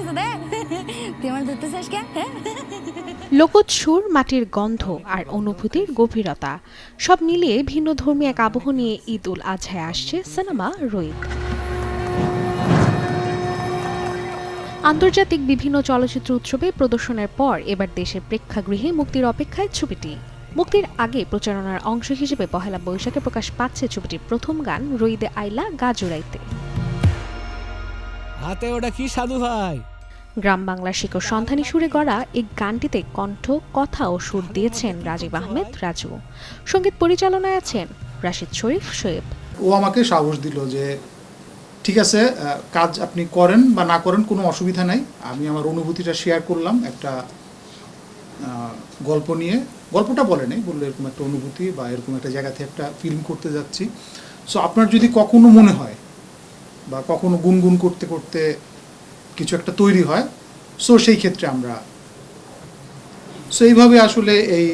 আছে রে তুই আমার ধরতে চাস কে? লোকজ সুর, মাটির গন্ধ আর অনুভূতির গভীরতা সব মিলিয়ে ভিন্ন ধর্মী এক আবহ নিয়ে ঈদ উল আজহায় আসছে সিনেমা রোহিত। আন্তর্জাতিক বিভিন্ন চলচ্চিত্র উৎসবে প্রদর্শনের পর এবার দেশের প্রেক্ষাগৃহে মুক্তির অপেক্ষায় ছবিটি। মুক্তির আগে প্রচারণার অংশ হিসেবে পহেলা বৈশাখে প্রকাশ পাচ্ছে ছবিটির প্রথম গান রইদে আইলা গা জুড়াইতে। হাতে ওটা কি সাধু ভাই? গ্রাম বাংলার শিকড় সন্ধানী সুরে গড়া এই গানটিতে কণ্ঠ, কথা ও সুর দিয়েছেন রাজীব আহমেদ রাজু। সঙ্গীত পরিচালনায় আছেন রাশিদ শরীফ শোয়েব। ও আমাকে সাহস দিল যে ঠিক আছে, কাজ আপনি করেন বা না করেন কোনো অসুবিধা নাই। আমি আমার অনুভূতিটা শেয়ার করলাম একটা গল্প নিয়ে। গল্পটা বলে নাই, বললো এরকম একটা অনুভূতি বা এরকম একটা জায়গা থেকে একটা ফিল্ম করতে যাচ্ছি। সো আপনার যদি কখনো মনে হয় বা কখনো গুনগুন করতে করতে কিছু একটা তৈরি হয়, সো সেই ক্ষেত্রে আমরা এইভাবে আসলে এই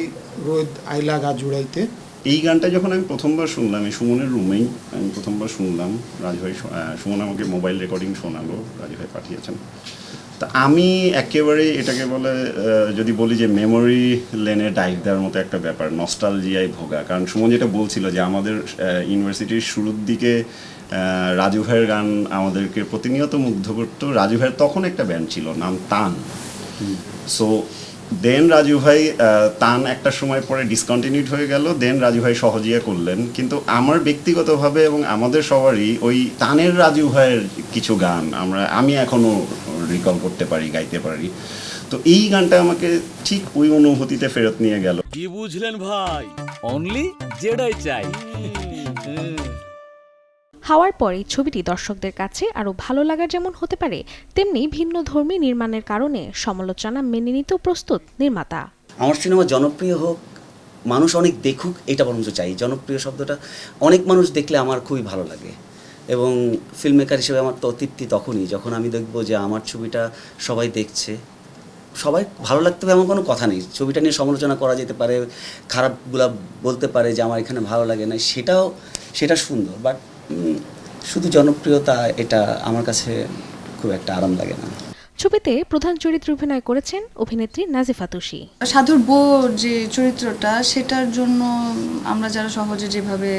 রোদ আইলা গা জুড়াইতে। এই গানটা যখন আমি প্রথমবার শুনলাম, এই সুমনের রুমেই আমি প্রথমবার শুনলাম। রাজুভাই, সুমন আমাকে মোবাইল রেকর্ডিং শোনালো, রাজুভাই পাঠিয়েছেন। তা আমি একেবারে এটাকে বলে, যদি বলি যে মেমোরি লেনে ডাইভ দেওয়ার মতো একটা ব্যাপার, নস্টালজিয়ায় ভোগা। কারণ সুমন যেটা বলছিল যে আমাদের ইউনিভার্সিটির শুরুর দিকে রাজু ভাইয়ের গান আমাদেরকে প্রতিনিয়ত মুগ্ধ করতো। রাজু ভাইয়ের তখন একটা ব্যান্ড ছিল, নাম তান। সো দেন রাজু ভাই, তান একটা সময় পরে ডিসকন্টিনিউড হয়ে গেল, দেন রাজু ভাই সহজিয়া করলেন। কিন্তু আমার ব্যক্তিগতভাবে এবং আমাদের সবারই ওই তানের রাজু ভাইয়ের কিছু গান আমি এখনো রিকল করতে পারি, গাইতে পারি। তো এই গানটা আমাকে ঠিক ওই অনুভূতিতে ফেরত নিয়ে গেল। কি বুঝলেন ভাই? অনলি যেটাই চাই। হাওয়ার পর এই ছবিটি দর্শকদের কাছে আরও ভালো লাগার যেমন হতে পারে, তেমনি ভিন্ন ধর্মী নির্মাণের কারণে সমালোচনা মেনে নিতেও প্রস্তুত নির্মাতা। আমার সিনেমা জনপ্রিয় হোক, মানুষ অনেক দেখুক, এটা বরঞ্চ চাই। জনপ্রিয় শব্দটা অনেক মানুষ দেখলে আমার খুবই ভালো লাগে। এবং ফিল্ম মেকার হিসেবে আমার তো তৃপ্তি তখনই যখন আমি দেখব যে আমার ছবিটা সবাই দেখছে। সবাই ভালো লাগতে হবে এমন কোনো কথা নেই। ছবিটা নিয়ে সমালোচনা করা যেতে পারে, খারাপগুলা বলতে পারে যে আমার এখানে ভালো লাগে না, সেটা সুন্দর। বাট শুধু জনপ্রিয়তা, এটা আমার কাছে খুব একটা আরাম লাগে না। ছবিতে প্রধান চরিত্রে অভিনয় করেছেন অভিনেত্রী নাজিফা তুষি। সাধুর বউ যে চরিত্রটা, সেটার জন্য আমরা যারা সহজে যেভাবে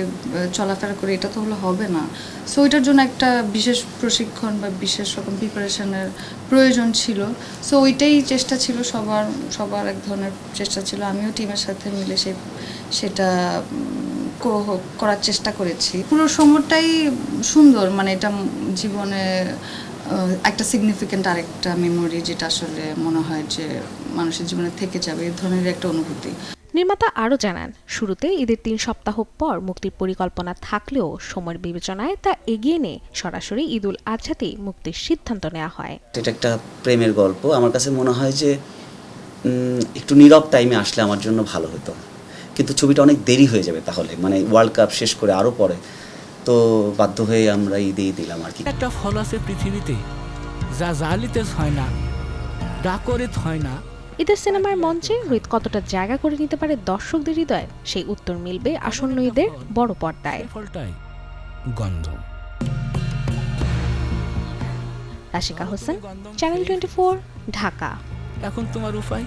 চলাফেরা করি, এটা তো হলে হবে না। সো এটার জন্য একটা বিশেষ প্রশিক্ষণ বা বিশেষ রকম প্রিপারেশনের প্রয়োজন ছিল। সো ওইটাই চেষ্টা ছিল, সবার এক ধরনের চেষ্টা ছিল। আমিও টিমের সাথে মিলে সেটা করার চেষ্টা করেছি। পুরো সময়টাই সুন্দর, মানে এটা জীবনে একটা সিগনিফিক্যান্ট আরেকটা মেমোরি, যেটা আসলে মনে হয় যে মানুষের জীবনে থেকে যাবে, এই ধরনের একটা অনুভূতি। নির্মাতা আরও জানান, শুরুতে ঈদের 3 সপ্তাহ পর মুক্তির পরিকল্পনা থাকলেও সময়ের বিবেচনায় তা এগিয়ে নিয়ে সরাসরি ঈদ উল আজহাতেই মুক্তির সিদ্ধান্ত নেওয়া হয়। এটা একটা প্রেমের গল্প। আমার কাছে মনে হয় যে একটু নীরব টাইমে আসলে আমার জন্য ভালো হতো। কিন্তু ছবিটা অনেক দেরি হয়ে যাবে তাহলে, মানে ওয়ার্ল্ড কাপ শেষ করে আরও পরে। তো বাধ্য হয়ে আমরা ঈদেই দিলাম আর কি। একটা ফল আছে পৃথিবীতে, যা জালিতে হয় না, ডাকরিত হয় না। ঈদের সিনেমার মঞ্চে রোহিত কতটা জায়গা করে নিতে পারে দর্শকদের হৃদয়ে, সেই উত্তর মিলবে আসন্ন ঈদের বড় পর্দায়। ফলটাই গন্ধ। রাশিকা হোসেন, চ্যানেল 24, ঢাকা। এখন তোমার উপায়